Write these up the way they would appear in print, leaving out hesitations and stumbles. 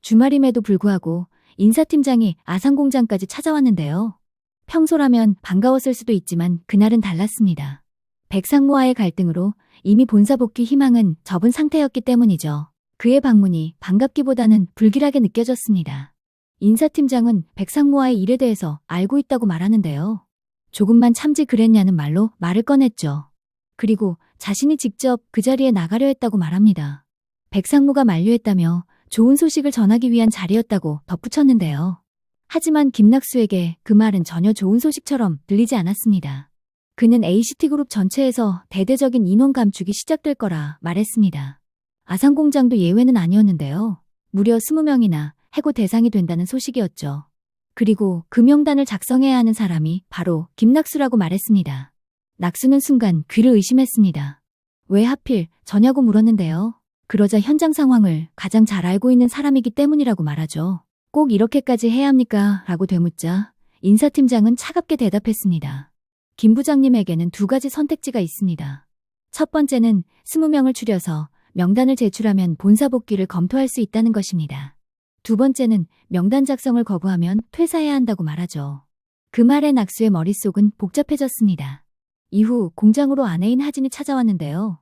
주말임에도 불구하고 인사팀장이 아산공장까지 찾아왔는데요. 평소라면 반가웠을 수도 있지만 그날은 달랐습니다. 백상무와의 갈등으로 이미 본사 복귀 희망은 접은 상태였기 때문이죠. 그의 방문이 반갑기보다는 불길하게 느껴졌습니다. 인사팀장은 백상무와의 일에 대해서 알고 있다고 말하는데요. 조금만 참지 그랬냐는 말로 말을 꺼냈죠. 그리고 자신이 직접 그 자리에 나가려 했다고 말합니다. 백상무가 만류했다며 좋은 소식을 전하기 위한 자리였다고 덧붙였는데요. 하지만 김낙수에게 그 말은 전혀 좋은 소식처럼 들리지 않았습니다. 그는 ACT그룹 전체에서 대대적인 인원 감축이 시작될 거라 말했습니다. 아산공장도 예외는 아니었는데요. 무려 20명이나 해고 대상이 된다는 소식이었죠. 그리고 그 명단을 작성해야 하는 사람이 바로 김낙수라고 말했습니다. 낙수는 순간 귀를 의심했습니다. 왜 하필 저냐고 물었는데요. 그러자 현장 상황을 가장 잘 알고 있는 사람이기 때문이라고 말하죠. 꼭 이렇게까지 해야 합니까? 라고 되묻자 인사팀장은 차갑게 대답했습니다. 김 부장님에게는 두 가지 선택지가 있습니다. 첫 번째는 20명을 추려서 명단을 제출하면 본사 복귀를 검토할 수 있다는 것입니다. 두 번째는 명단 작성을 거부하면 퇴사해야 한다고 말하죠. 그 말에 낙수의 머릿속은 복잡해졌습니다. 이후 공장으로 아내인 하진이 찾아왔는데요.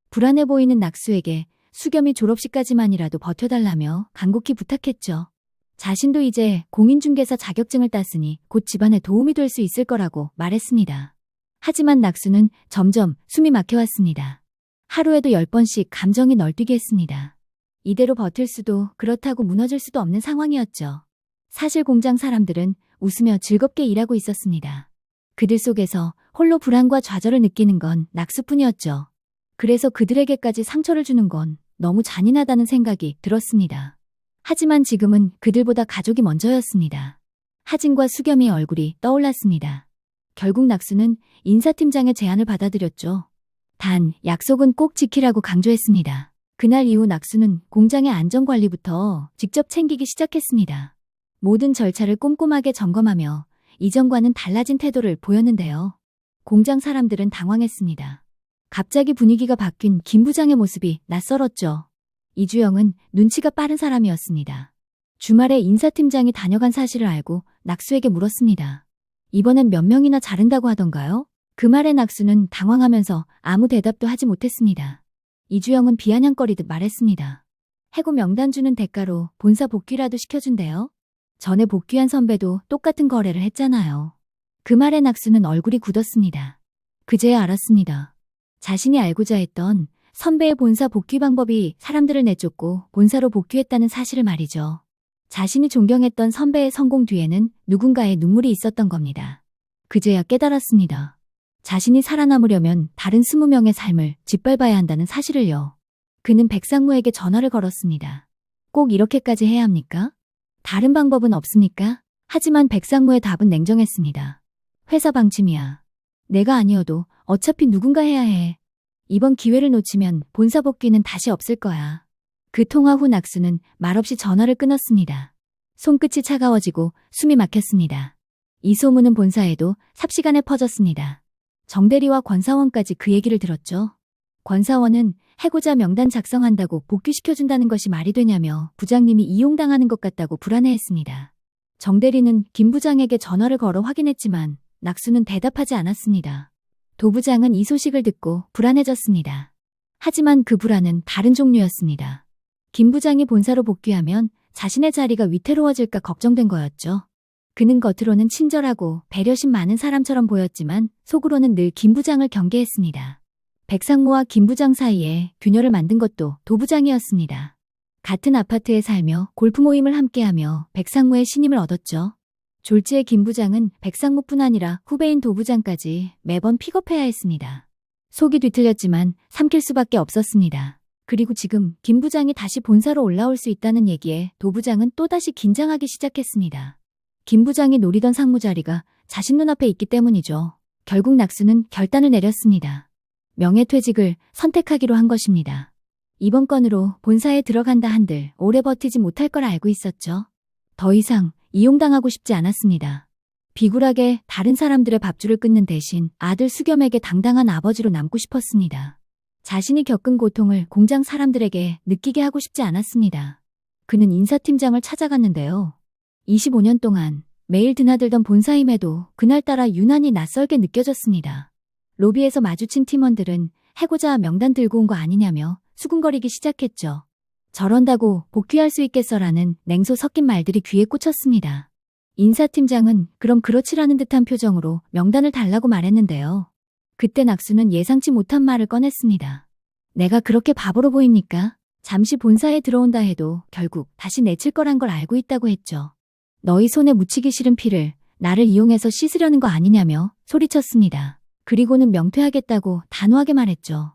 불안해 보이는 낙수에게 수겸이 졸업식까지만이라도 버텨달라며 간곡히 부탁했죠. 자신도 이제 공인중개사 자격증을 땄으니 곧 집안에 도움이 될 수 있을 거라고 말했습니다. 하지만 낙수는 점점 숨이 막혀왔습니다. 하루에도 10번씩 감정이 널뛰게 했습니다. 이대로 버틸 수도 그렇다고 무너질 수도 없는 상황이었죠. 사실 공장 사람들은 웃으며 즐겁게 일하고 있었습니다. 그들 속에서 홀로 불안과 좌절을 느끼는 건 낙수뿐이었죠. 그래서 그들에게까지 상처를 주는 건 너무 잔인하다는 생각이 들었습니다. 하지만 지금은 그들보다 가족이 먼저였습니다. 하진과 수겸이의 얼굴이 떠올랐습니다. 결국 낙수는 인사팀장의 제안을 받아들였죠. 단 약속은 꼭 지키라고 강조했습니다. 그날 이후 낙수는 공장의 안전관리부터 직접 챙기기 시작했습니다. 모든 절차를 꼼꼼하게 점검하며 이전과는 달라진 태도를 보였는데요. 공장 사람들은 당황했습니다. 갑자기 분위기가 바뀐 김 부장의 모습이 낯설었죠. 이주영은 눈치가 빠른 사람이었습니다. 주말에 인사팀장이 다녀간 사실을 알고 낙수에게 물었습니다. 이번엔 몇 명이나 자른다고 하던가요? 그 말에 낙수는 당황하면서 아무 대답도 하지 못했습니다. 이주영은 비아냥거리듯 말했습니다. 해고 명단 주는 대가로 본사 복귀라도 시켜준대요. 전에 복귀한 선배도 똑같은 거래를 했잖아요. 그 말에 낙수는 얼굴이 굳었습니다. 그제야 알았습니다. 자신이 알고자 했던 선배의 본사 복귀 방법이 사람들을 내쫓고 본사로 복귀했다는 사실을 말이죠. 자신이 존경했던 선배의 성공 뒤에는 누군가의 눈물이 있었던 겁니다. 그제야 깨달았습니다. 자신이 살아남으려면 다른 20명의 삶을 짓밟아야 한다는 사실을요. 그는 백상무에게 전화를 걸었습니다. 꼭 이렇게까지 해야 합니까? 다른 방법은 없습니까? 하지만 백상무의 답은 냉정했습니다. 회사 방침이야. 내가 아니어도 어차피 누군가 해야 해. 이번 기회를 놓치면 본사 복귀는 다시 없을 거야. 그 통화 후 낙수는 말없이 전화를 끊었습니다. 손끝이 차가워지고 숨이 막혔습니다. 이 소문은 본사에도 삽시간에 퍼졌습니다. 정대리와 권사원까지 그 얘기를 들었죠. 권사원은 해고자 명단 작성한다고 복귀시켜준다는 것이 말이 되냐며 부장님이 이용당하는 것 같다고 불안해했습니다. 정대리는 김 부장에게 전화를 걸어 확인했지만 낙수는 대답하지 않았습니다. 도 부장은 이 소식을 듣고 불안해졌습니다. 하지만 그 불안은 다른 종류였습니다. 김 부장이 본사로 복귀하면 자신의 자리가 위태로워질까 걱정된 거였죠. 그는 겉으로는 친절하고 배려심 많은 사람처럼 보였지만 속으로는 늘 김 부장을 경계했습니다. 백상무와 김 부장 사이에 균열을 만든 것도 도 부장이었습니다. 같은 아파트에 살며 골프 모임을 함께하며 백상무의 신임을 얻었죠. 졸지에 김 부장은 백상무뿐 아니라 후배인 도 부장까지 매번 픽업해야 했습니다. 속이 뒤틀렸지만 삼킬 수밖에 없었습니다. 그리고 지금 김 부장이 다시 본사로 올라올 수 있다는 얘기에 도 부장은 또다시 긴장하기 시작했습니다. 김 부장이 노리던 상무 자리가 자신 눈앞에 있기 때문이죠. 결국 낙수는 결단을 내렸습니다. 명예퇴직을 선택하기로 한 것입니다. 이번 건으로 본사에 들어간다 한들 오래 버티지 못할 걸 알고 있었죠. 더 이상 이용당하고 싶지 않았습니다. 비굴하게 다른 사람들의 밥줄을 끊는 대신 아들 수겸에게 당당한 아버지로 남고 싶었습니다. 자신이 겪은 고통을 공장 사람들에게 느끼게 하고 싶지 않았습니다. 그는 인사팀장을 찾아갔는데요. 25년 동안 매일 드나들던 본사임에도 그날따라 유난히 낯설게 느껴졌습니다. 로비에서 마주친 팀원들은 해고자 명단 들고 온 거 아니냐며 수군거리기 시작했죠. 저런다고 복귀할 수 있겠어라는 냉소 섞인 말들이 귀에 꽂혔습니다. 인사팀장은 그럼 그렇지라는 듯한 표정으로 명단을 달라고 말했는데요. 그때 낙수는 예상치 못한 말을 꺼냈습니다. 내가 그렇게 바보로 보입니까? 잠시 본사에 들어온다 해도 결국 다시 내칠 거란 걸 알고 있다고 했죠. 너희 손에 묻히기 싫은 피를 나를 이용해서 씻으려는 거 아니냐며 소리쳤습니다. 그리고는 명퇴하겠다고 단호하게 말했죠.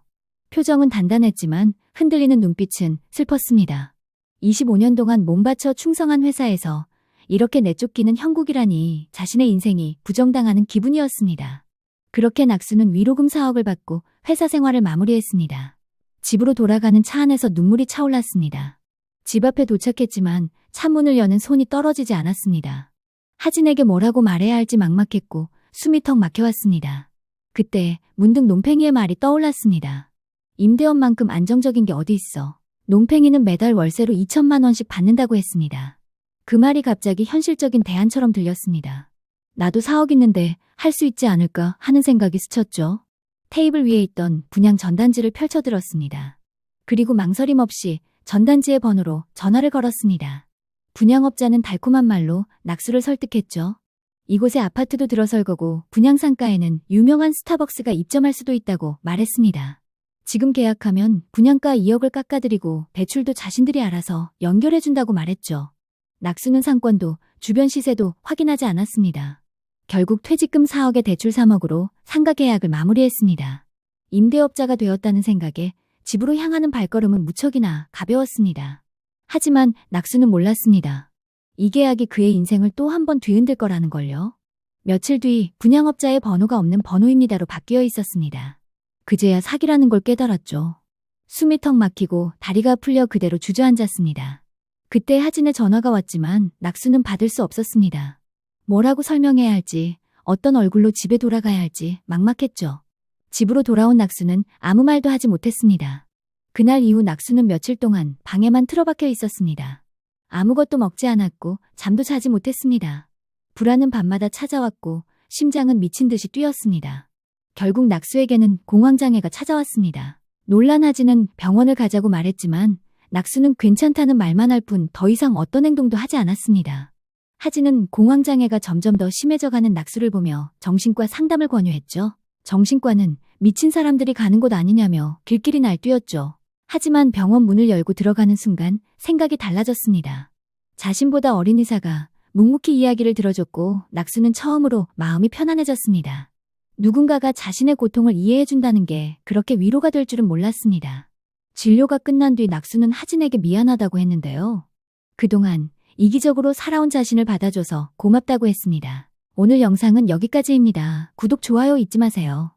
표정은 단단했지만 흔들리는 눈빛은 슬펐습니다. 25년 동안 몸바쳐 충성한 회사에서 이렇게 내쫓기는 형국이라니 자신의 인생이 부정당하는 기분이었습니다. 그렇게 낙수는 위로금 4억을 받고 회사 생활을 마무리했습니다. 집으로 돌아가는 차 안에서 눈물이 차올랐습니다. 집 앞에 도착했지만 차문을 여는 손이 떨어지지 않았습니다. 하진에게 뭐라고 말해야 할지 막막했고 숨이 턱 막혀왔습니다. 그때 문득 논팽이의 말이 떠올랐습니다. 임대원만큼 안정적인 게 어디 있어. 논팽이는 매달 월세로 2천만 원씩 받는다고 했습니다. 그 말이 갑자기 현실적인 대안처럼 들렸습니다. 나도 4억 있는데 할 수 있지 않을까 하는 생각이 스쳤죠. 테이블 위에 있던 분양 전단지를 펼쳐들었습니다. 그리고 망설임 없이 전단지의 번호로 전화를 걸었습니다. 분양업자는 달콤한 말로 낙수를 설득했죠. 이곳에 아파트도 들어설 거고 분양 상가에는 유명한 스타벅스가 입점할 수도 있다고 말했습니다. 지금 계약하면 분양가 2억을 깎아드리고 대출도 자신들이 알아서 연결해준다고 말했죠. 낙수는 상권도 주변 시세도 확인하지 않았습니다. 결국 퇴직금 4억에 대출 3억으로 상가 계약을 마무리했습니다. 임대업자가 되었다는 생각에 집으로 향하는 발걸음은 무척이나 가벼웠습니다. 하지만 낙수는 몰랐습니다. 이 계약이 그의 인생을 또 한 번 뒤흔들 거라는 걸요. 며칠 뒤 분양업자의 번호가 없는 번호입니다로 바뀌어 있었습니다. 그제야 사기라는 걸 깨달았죠. 숨이 턱 막히고 다리가 풀려 그대로 주저앉았습니다. 그때 하진의 전화가 왔지만 낙수는 받을 수 없었습니다. 뭐라고 설명해야 할지, 어떤 얼굴로 집에 돌아가야 할지 막막했죠. 집으로 돌아온 낙수는 아무 말도 하지 못했습니다. 그날 이후 낙수는 며칠 동안 방에만 틀어박혀 있었습니다. 아무것도 먹지 않았고 잠도 자지 못했습니다. 불안은 밤마다 찾아왔고 심장은 미친 듯이 뛰었습니다. 결국 낙수에게는 공황장애가 찾아왔습니다. 놀란 하진은 병원을 가자고 말했지만 낙수는 괜찮다는 말만 할 뿐 더 이상 어떤 행동도 하지 않았습니다. 하진은 공황장애가 점점 더 심해져가는 낙수를 보며 정신과 상담을 권유했죠. 정신과는 미친 사람들이 가는 곳 아니냐며 길길이 날뛰었죠. 하지만 병원 문을 열고 들어가는 순간 생각이 달라졌습니다. 자신보다 어린 의사가 묵묵히 이야기를 들어줬고 낙수는 처음으로 마음이 편안해졌습니다. 누군가가 자신의 고통을 이해해준다는 게 그렇게 위로가 될 줄은 몰랐습니다. 진료가 끝난 뒤 낙수는 하진에게 미안하다고 했는데요. 그동안 이기적으로 살아온 자신을 받아줘서 고맙다고 했습니다. 오늘 영상은 여기까지입니다. 구독, 좋아요 잊지 마세요.